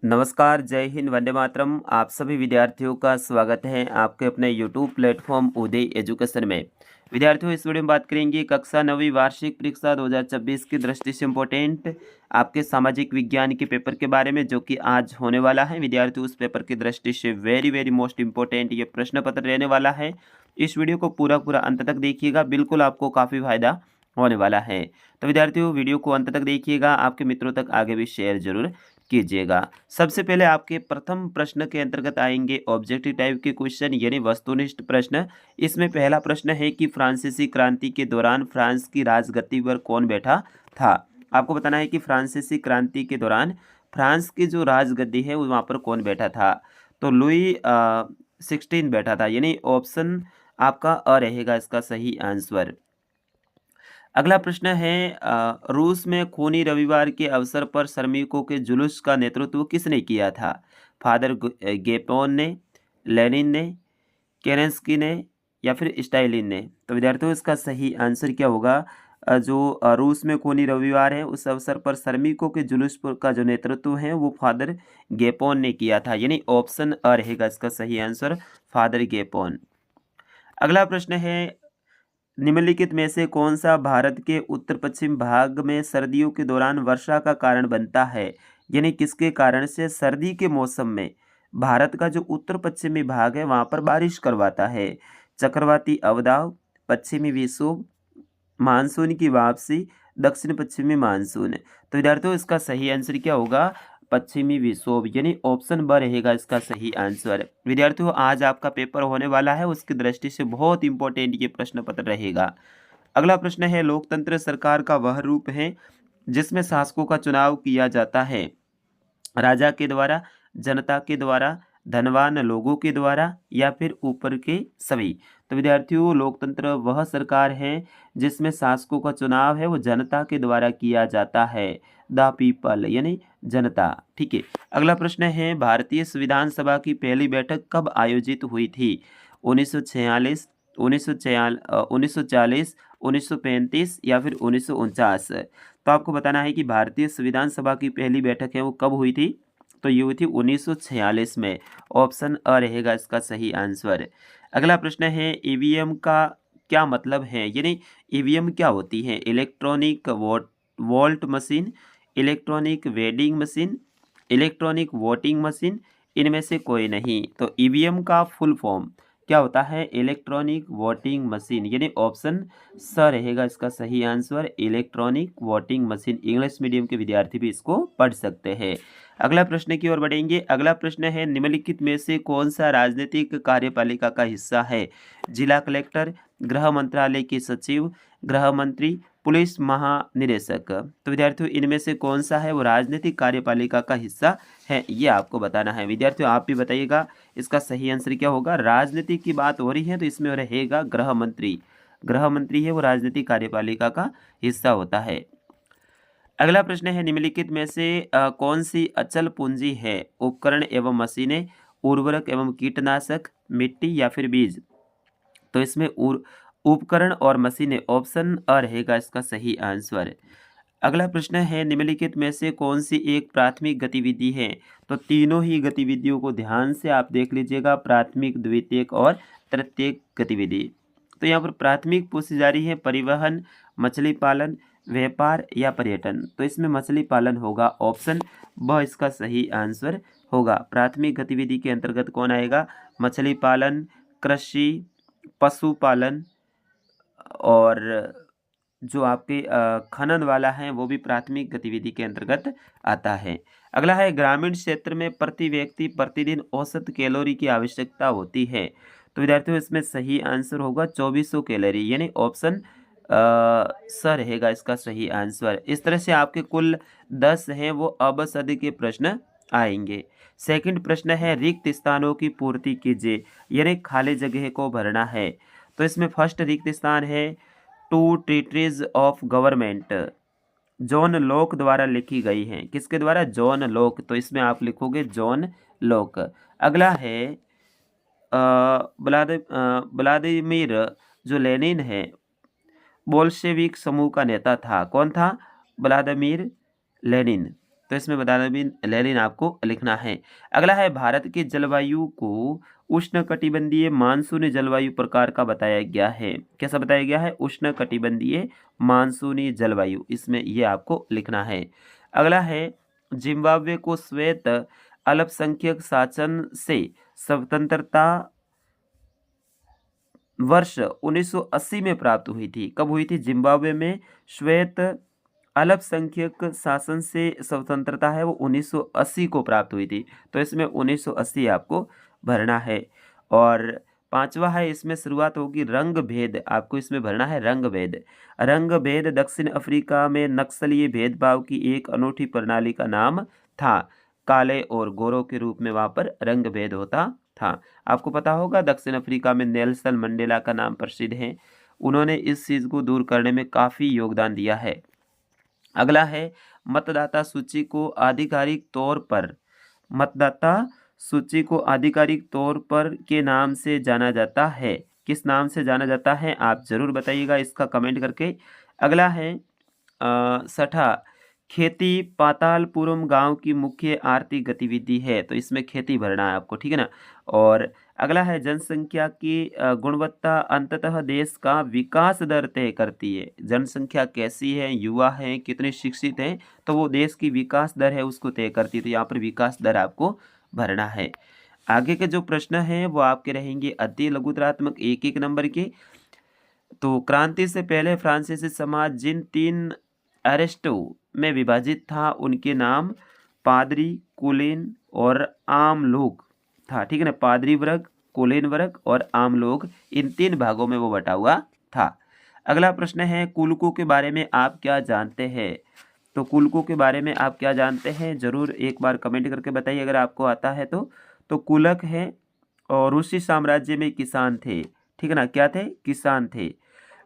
नमस्कार, जय हिंद, वंदे मातरम। आप सभी विद्यार्थियों का स्वागत है आपके अपने यूट्यूब प्लेटफॉर्म उदय एजुकेशन में। विद्यार्थियों, इस वीडियो में बात करेंगे कक्षा 9वीं वार्षिक परीक्षा 2026 की दृष्टि से इम्पोर्टेंट आपके सामाजिक विज्ञान के पेपर के बारे में, जो कि आज होने वाला है। विद्यार्थियों, उस पेपर की दृष्टि से वेरी मोस्ट इंपॉर्टेंट ये प्रश्न पत्र रहने वाला है। इस वीडियो को पूरा अंत तक देखिएगा, बिल्कुल आपको काफ़ी फायदा होने वाला है। तो विद्यार्थियों, वीडियो को अंत तक देखिएगा, आपके मित्रों तक आगे भी शेयर जरूर कीजिएगा। सबसे पहले आपके प्रथम प्रश्न के अंतर्गत आएंगे ऑब्जेक्टिव टाइप के क्वेश्चन, यानी वस्तुनिष्ठ प्रश्न। इसमें पहला प्रश्न है कि फ्रांसीसी क्रांति के दौरान फ्रांस की राजगद्दी पर कौन बैठा था। आपको बताना है कि फ्रांसीसी क्रांति के दौरान फ्रांस की जो राजगद्दी है वहाँ पर कौन बैठा था। तो लुई 16 बैठा था, यानी ऑप्शन आपका अ रहेगा इसका सही आंसर। अगला प्रश्न है रूस में खूनी रविवार के अवसर पर श्रमिकों के जुलूस का नेतृत्व किसने किया था। फादर गेपोन ने, लेनिन ने, केरेंस्की ने या फिर स्टालिन ने। तो विद्यार्थियों, इसका सही आंसर क्या होगा। जो रूस में खूनी रविवार है उस अवसर पर श्रमिकों के जुलूस का जो नेतृत्व है वो फादर गेपोन ने किया था, यानी ऑप्शन अ रहेगा इसका सही आंसर, फादर गेपोन। अगला प्रश्न है निम्नलिखित में से कौन सा भारत के उत्तर पश्चिम भाग में सर्दियों के दौरान वर्षा का कारण बनता है, यानी किसके कारण से सर्दी के मौसम में भारत का जो उत्तर पश्चिमी भाग है वहां पर बारिश करवाता है। चक्रवाती अवदाव, पश्चिमी विक्षोभ, मानसून की वापसी, दक्षिण पश्चिमी मानसून। तो विद्यार्थियों, इसका सही आंसर क्या होगा, पश्चिमी विक्षोभ, यानी ऑप्शन ब रहेगा इसका सही आंसर। विद्यार्थियों, आज आपका पेपर होने वाला है, उसकी दृष्टि से बहुत इंपॉर्टेंट ये प्रश्न पत्र रहेगा। अगला प्रश्न है लोकतंत्र सरकार का वह रूप है जिसमें शासकों का चुनाव किया जाता है राजा के द्वारा, जनता के द्वारा, धनवान लोगों के द्वारा या फिर ऊपर के सभी। तो विद्यार्थियों, लोकतंत्र वह सरकार है जिसमें शासकों का चुनाव है वो जनता के द्वारा किया जाता है, द पीपल, यानी जनता। ठीक है। अगला प्रश्न है भारतीय संविधान सभा की पहली बैठक कब आयोजित हुई थी। 1946, 1940, 1935 या फिर 1949। तो आपको बताना है कि भारतीय संविधान सभा की पहली बैठक है वो कब हुई थी। तो ये हुई थी 1946 में, ऑप्शन अ रहेगा इसका सही आंसर। अगला प्रश्न है ईवीएम का क्या मतलब है, यानी ईवीएम क्या होती है। Electronic volt machine, electronic wedding machine, electronic voting machine, इनमें से कोई नहीं। तो ईवीएम का फुल फॉर्म क्या होता है, इलेक्ट्रॉनिक वोटिंग मशीन, यानी ऑप्शन स रहेगा इसका सही answer, electronic voting machine. English medium के विद्यार्थी भी इसको पढ़ सकते हैं। अगला प्रश्न की ओर बढ़ेंगे। अगला प्रश्न है निम्नलिखित में से कौन सा राजनीतिक कार्यपालिका का हिस्सा है। जिला कलेक्टर, गृह मंत्रालय के सचिव, गृह मंत्री, पुलिस महानिदेशक। तो विद्यार्थियों, इनमें से कौन सा है वो राजनीतिक कार्यपालिका का हिस्सा है, ये आपको बताना है। विद्यार्थियों, आप भी बताइएगा इसका सही आंसर क्या होगा। राजनीति की बात हो रही है तो इसमें रहेगा गृह मंत्री। गृह मंत्री है वो राजनीतिक कार्यपालिका का हिस्सा होता है। अगला प्रश्न है निम्नलिखित में से कौन सी अचल पूंजी है। उपकरण एवं मशीनें, उर्वरक एवं कीटनाशक, मिट्टी या फिर बीज। तो इसमें उपकरण और मशीनें, ऑप्शन अ रहेगा इसका सही आंसर। अगला प्रश्न है निम्नलिखित में से कौन सी एक प्राथमिक गतिविधि है। तो तीनों ही गतिविधियों को ध्यान से आप देख लीजिएगा, प्राथमिक, द्वितीयक और तृतीयक गतिविधि। तो यहाँ पर प्राथमिक पूछी जा रही है परिवहन, मछली पालन, व्यापार या पर्यटन। तो इसमें मछली पालन होगा, ऑप्शन ब इसका सही आंसर होगा। प्राथमिक गतिविधि के अंतर्गत कौन आएगा, मछली पालन, कृषि, पशुपालन और जो आपके खनन वाला है वो भी प्राथमिक गतिविधि के अंतर्गत आता है। अगला है ग्रामीण क्षेत्र में प्रति व्यक्ति प्रतिदिन औसत कैलोरी की आवश्यकता होती है। तो विद्यार्थियों, इसमें सही आंसर होगा 2400 कैलोरी, यानी ऑप्शन स रहेगा इसका सही आंसर। इस तरह से आपके कुल 10 हैं वो अबसद के प्रश्न आएंगे। सेकंड प्रश्न है रिक्त स्थानों की पूर्ति कीजिए, यानी खाली जगह को भरना है। तो इसमें फर्स्ट रिक्त स्थान है two treatises of government, John Locke द्वारा लिखी गई है। किसके द्वारा, जॉन लोक। तो इसमें आप लिखोगे जॉन लोक। अगला है व्लादिमीर जो लेनिन है बोल्शेविक समूह का नेता था, कौन था, व्लादिमीर लेनिन। तो इसमें बतानाबीन लेनिन आपको लिखना है। अगला है भारत के जलवायु को उष्णकटिबंधीय मानसूनी जलवायु प्रकार का बताया गया है। कैसा बताया गया है? उष्णकटिबंधीय मानसूनी जलवायु, इसमें ये आपको लिखना है। अगला है जिम्बाब्वे को श्वेत अल्पसंख्यक शासन से स्वतंत्रता वर्ष 1980 में प्राप्त हुई थी। कब हुई थी? जिम्बाब्वे में श्वेत अल्पसंख्यक शासन से स्वतंत्रता है वो 1980 को प्राप्त हुई थी। तो इसमें 1980 आपको भरना है। और पांचवा है, इसमें शुरुआत होगी रंग भेद, आपको इसमें भरना है रंग भेद। रंग भेद दक्षिण अफ्रीका में नक्सलीय भेदभाव की एक अनूठी प्रणाली का नाम था। काले और गोरों के रूप में वहां पर रंग भेद होता था। आपको पता होगा दक्षिण अफ्रीका में नेल्सन मंडेला का नाम प्रसिद्ध है, उन्होंने इस चीज को दूर करने में काफी योगदान दिया है। अगला है मतदाता सूची को आधिकारिक तौर पर, मतदाता सूची को आधिकारिक तौर पर के नाम से जाना जाता है। किस नाम से जाना जाता है आप जरूर बताइएगा इसका कमेंट करके। अगला है छठा, खेती पातालपुरम गांव की मुख्य आर्थिक गतिविधि है। तो इसमें खेती भरना है आपको, ठीक है ना। और अगला है जनसंख्या की गुणवत्ता अंततः देश का विकास दर तय करती है। जनसंख्या कैसी है, युवा है, कितने शिक्षित हैं, तो वो देश की विकास दर है उसको तय करती है। तो यहाँ पर विकास दर आपको भरना है। आगे के जो प्रश्न हैं वो आपके रहेंगे अति लघुतरात्मक 1-1 नंबर के। तो क्रांति से पहले फ्रांसीसी समाज जिन 3 अरेस्टो में विभाजित था उनके नाम पादरी, कुलीन और आम लोग था, ठीक है ना। पादरी वर्ग, कुलीन वर्ग और आम लोग, इन 3 भागों में वो बटा हुआ था। अगला प्रश्न है कुलकों के बारे में आप क्या जानते हैं। तो कुलकों के बारे में आप क्या जानते हैं जरूर एक बार कमेंट करके बताइए अगर आपको आता है तो कुलक है और रूसी साम्राज्य में किसान थे, ठीक है ना। क्या थे? किसान थे।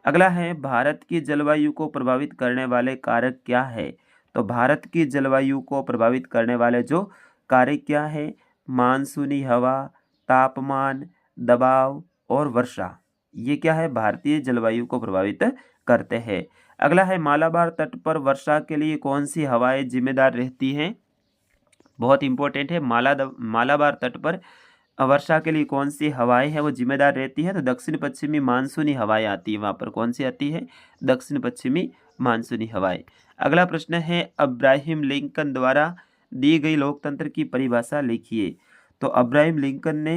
अगला है भारत की जलवायु को प्रभावित करने वाले कारक क्या है। तो भारत की जलवायु को प्रभावित करने वाले जो कारक क्या है? मानसूनी हवा, तापमान, दबाव और वर्षा, ये क्या है? भारतीय जलवायु को प्रभावित करते हैं। अगला है मालाबार तट पर वर्षा के लिए कौन सी हवाएं जिम्मेदार रहती हैं। बहुत इंपॉर्टेंट है। मालाबार तट पर वर्षा के लिए कौन सी हवाएं हैं वो जिम्मेदार रहती है। तो दक्षिण पश्चिमी मानसूनी हवाएं आती है वहां पर। कौन सी आती है? दक्षिण पश्चिमी मानसूनी हवाएं। अगला प्रश्न है अब्राहम लिंकन द्वारा दी गई लोकतंत्र की परिभाषा लिखिए। तो अब्राहम लिंकन ने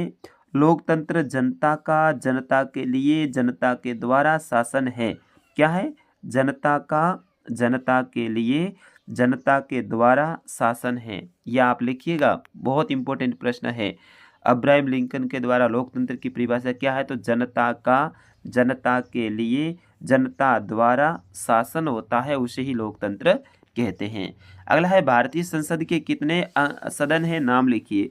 लोकतंत्र जनता का, जनता के लिए, जनता के द्वारा शासन है। क्या है? जनता का, जनता के लिए, जनता के द्वारा शासन है। यह आप लिखिएगा, बहुत इंपॉर्टेंट प्रश्न है। अब्राहम लिंकन के द्वारा लोकतंत्र की परिभाषा क्या है? तो जनता का, जनता के लिए, जनता द्वारा शासन होता है, उसे ही लोकतंत्र कहते हैं। अगला है भारतीय संसद के कितने सदन हैं, नाम लिखिए।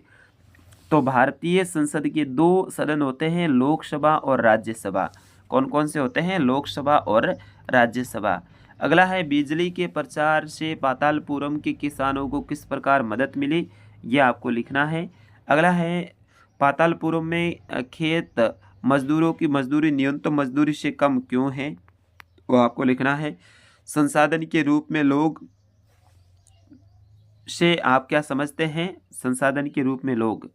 तो भारतीय संसद के 2 सदन होते हैं, लोकसभा और राज्यसभा। कौन कौन से होते हैं? लोकसभा और राज्यसभा। अगला है बिजली के प्रचार से पातालपुरम के किसानों को किस प्रकार मदद मिली, ये आपको लिखना है। अगला है पातालपुरम में खेत मजदूरों की मजदूरी न्यूनतम मजदूरी से कम क्यों है, वो आपको लिखना है। संसाधन के रूप में लोग से आप क्या समझते हैं? संसाधन के रूप में लोग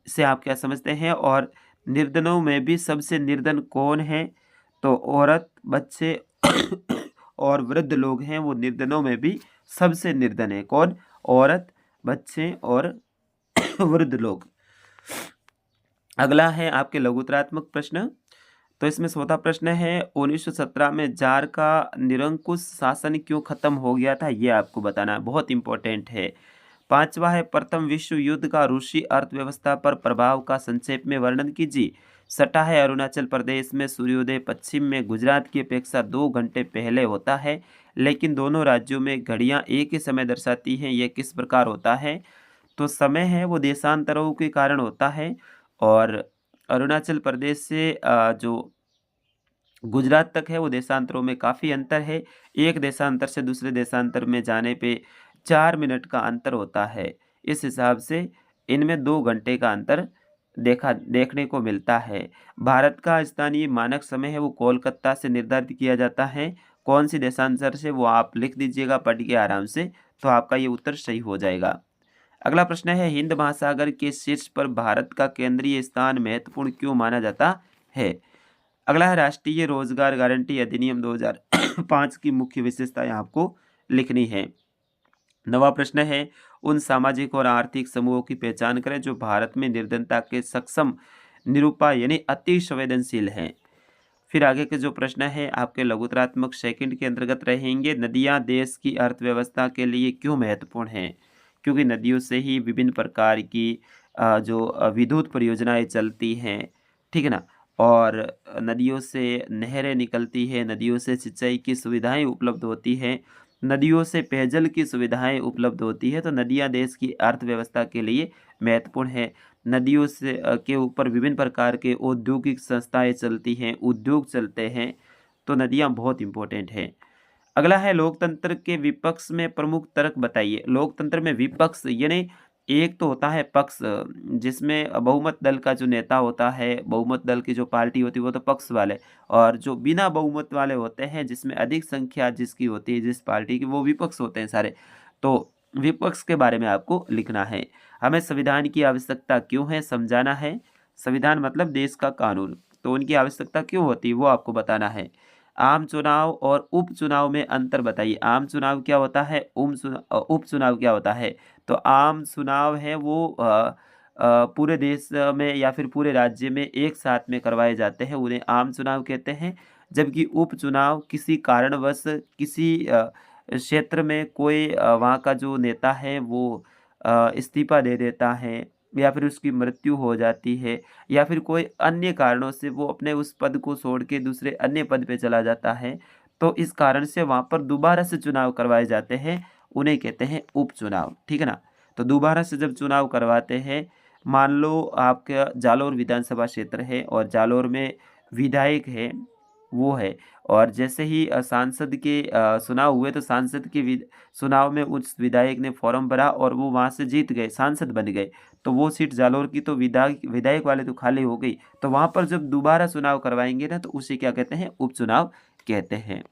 से आप क्या समझते हैं? और निर्धनों में भी सबसे निर्धन कौन है? तो औरत, बच्चे और वृद्ध लोग हैं, वो निर्धनों में भी सबसे निर्धन है। कौन? औरत, बच्चे और वृद्ध लोग। अगला है आपके लघुतरात्मक प्रश्न। तो इसमें चौथा प्रश्न है 1917 में जार का निरंकुश शासन क्यों खत्म हो गया था, ये आपको बताना है, बहुत इंपॉर्टेंट है। पांचवा है प्रथम विश्व युद्ध का रूसी अर्थव्यवस्था पर प्रभाव का संक्षेप में वर्णन कीजिए। छठा है अरुणाचल प्रदेश में सूर्योदय पश्चिम में गुजरात की अपेक्षा 2 घंटे पहले होता है, लेकिन दोनों राज्यों में घड़ियां एक ही समय दर्शाती हैं, यह किस प्रकार होता है। तो समय है वो देशांतरों के कारण होता है। और अरुणाचल प्रदेश से जो गुजरात तक है वो देशांतरों में काफ़ी अंतर है। एक देशांतर से दूसरे देशांतर में जाने पे 4 मिनट का अंतर होता है। इस हिसाब से इनमें 2 घंटे का अंतर देखने को मिलता है। भारत का स्थानीय मानक समय है वो कोलकाता से निर्धारित किया जाता है। कौन सी देशांतर से, वो आप लिख दीजिएगा पढ़ के आराम से। तो आपका ये उत्तर सही हो जाएगा। अगला प्रश्न है, हिंद महासागर के शीर्ष पर भारत का केंद्रीय स्थान महत्वपूर्ण क्यों माना जाता है? अगला है, राष्ट्रीय रोजगार गारंटी अधिनियम 2005 की मुख्य विशेषताएं आपको लिखनी है। नवा प्रश्न है, उन सामाजिक और आर्थिक समूहों की पहचान करें जो भारत में निर्धनता के सक्षम निरूपाय यानी अति संवेदनशील हैं। फिर आगे के जो प्रश्न है आपके लघुतरात्मक सेकंड के अंतर्गत रहेंगे, नदियां देश की अर्थव्यवस्था के लिए क्यों महत्वपूर्ण हैं? क्योंकि नदियों से ही विभिन्न प्रकार की जो विद्युत परियोजनाएं चलती हैं, ठीक है ना, और नदियों से नहरें निकलती है, नदियों से सिंचाई की सुविधाएं उपलब्ध होती हैं, नदियों से पेयजल की सुविधाएं उपलब्ध होती है। तो नदियां देश की अर्थव्यवस्था के लिए महत्वपूर्ण है। नदियों से के ऊपर विभिन्न प्रकार के औद्योगिक संस्थाएं चलती हैं, उद्योग चलते हैं, तो नदियां बहुत इंपॉर्टेंट हैं। अगला है, लोकतंत्र के विपक्ष में प्रमुख तर्क बताइए। लोकतंत्र में विपक्ष यानी एक तो होता है पक्ष, जिसमें बहुमत दल का जो नेता होता है, बहुमत दल की जो पार्टी होती है वो तो पक्ष वाले, और जो बिना बहुमत वाले होते हैं जिसमें अधिक संख्या जिसकी होती है जिस पार्टी की, वो विपक्ष होते हैं सारे। तो विपक्ष के बारे में आपको लिखना है। हमें संविधान की आवश्यकता क्यों है समझाना है। संविधान मतलब देश का कानून, तो उनकी आवश्यकता क्यों होती है वो आपको बताना है। आम चुनाव और उपचुनाव में अंतर बताइए। आम चुनाव क्या होता है, उपचुनाव क्या होता है? तो आम चुनाव है वो पूरे देश में या फिर पूरे राज्य में एक साथ में करवाए जाते हैं, उन्हें आम चुनाव कहते हैं। जबकि उपचुनाव किसी कारणवश किसी क्षेत्र में कोई वहाँ का जो नेता है वो इस्तीफा दे देता है, या फिर उसकी मृत्यु हो जाती है, या फिर कोई अन्य कारणों से वो अपने उस पद को छोड़ के दूसरे अन्य पद पे चला जाता है, तो इस कारण से वहाँ पर दोबारा से चुनाव करवाए जाते हैं, उन्हें कहते हैं उपचुनाव, ठीक है ना। तो दोबारा से जब चुनाव करवाते हैं, मान लो आपका जालोर विधानसभा क्षेत्र है और जालोर में विधायक है, वो है, और जैसे ही सांसद के चुनाव हुए, तो सांसद के चुनाव में उस विधायक ने फॉर्म भरा और वो वहाँ से जीत गए, सांसद बन गए, तो वो सीट जालोर की तो विधायक विधायक वाले तो खाली हो गई। तो वहाँ पर जब दोबारा चुनाव करवाएंगे ना, तो उसे क्या कहते हैं, उपचुनाव कहते हैं।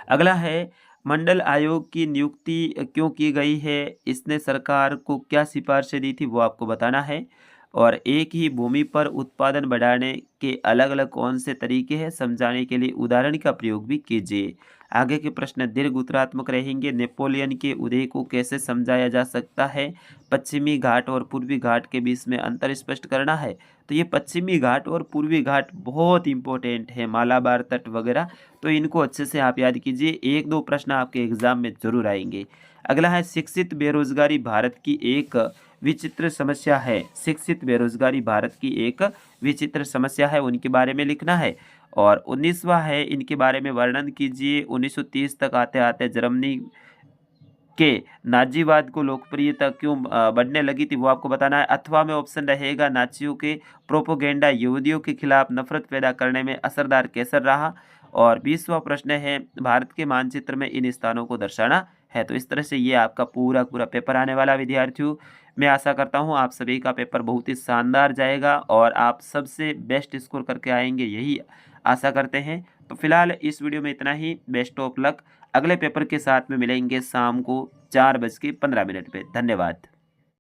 अगला है, मंडल आयोग की नियुक्ति क्यों की गई है, इसने सरकार को क्या सिफारिशें दी थी वो आपको बताना है। और एक ही भूमि पर उत्पादन बढ़ाने के अलग अलग कौन से तरीके हैं समझाने के लिए उदाहरण का प्रयोग भी कीजिए। आगे के प्रश्न दीर्घ उत्तरात्मक रहेंगे। नेपोलियन के उदय को कैसे समझाया जा सकता है। पश्चिमी घाट और पूर्वी घाट के बीच में अंतर स्पष्ट करना है। तो ये पश्चिमी घाट और पूर्वी घाट बहुत इंपॉर्टेंट है, मालाबार तट वगैरह, तो इनको अच्छे से आप याद कीजिए, एक दो प्रश्न आपके एग्जाम में जरूर आएंगे। अगला है, शिक्षित बेरोजगारी भारत की एक विचित्र समस्या है। शिक्षित बेरोजगारी भारत की एक विचित्र समस्या है, उनके बारे में लिखना है। और 19वां है, इनके बारे में वर्णन कीजिए। 1930 तक आते आते जर्मनी के नाजीवाद को लोकप्रियता क्यों बढ़ने लगी थी वो आपको बताना है। अथवा में ऑप्शन रहेगा, नाचियों के प्रोपोगेंडा यहूदियों के खिलाफ नफरत पैदा करने में असरदार कैसे रहा। और 20वां प्रश्न है, भारत के मानचित्र में इन स्थानों को दर्शाना है। तो इस तरह से ये आपका पूरा पूरा पेपर आने वाला विद्यार्थियों। मैं आशा करता हूँ आप सभी का पेपर बहुत ही शानदार जाएगा और आप सबसे बेस्ट स्कोर करके आएंगे, यही आशा करते हैं। तो फिलहाल इस वीडियो में इतना ही। Best of luck. अगले पेपर के साथ में मिलेंगे शाम को 4:15 पे। धन्यवाद।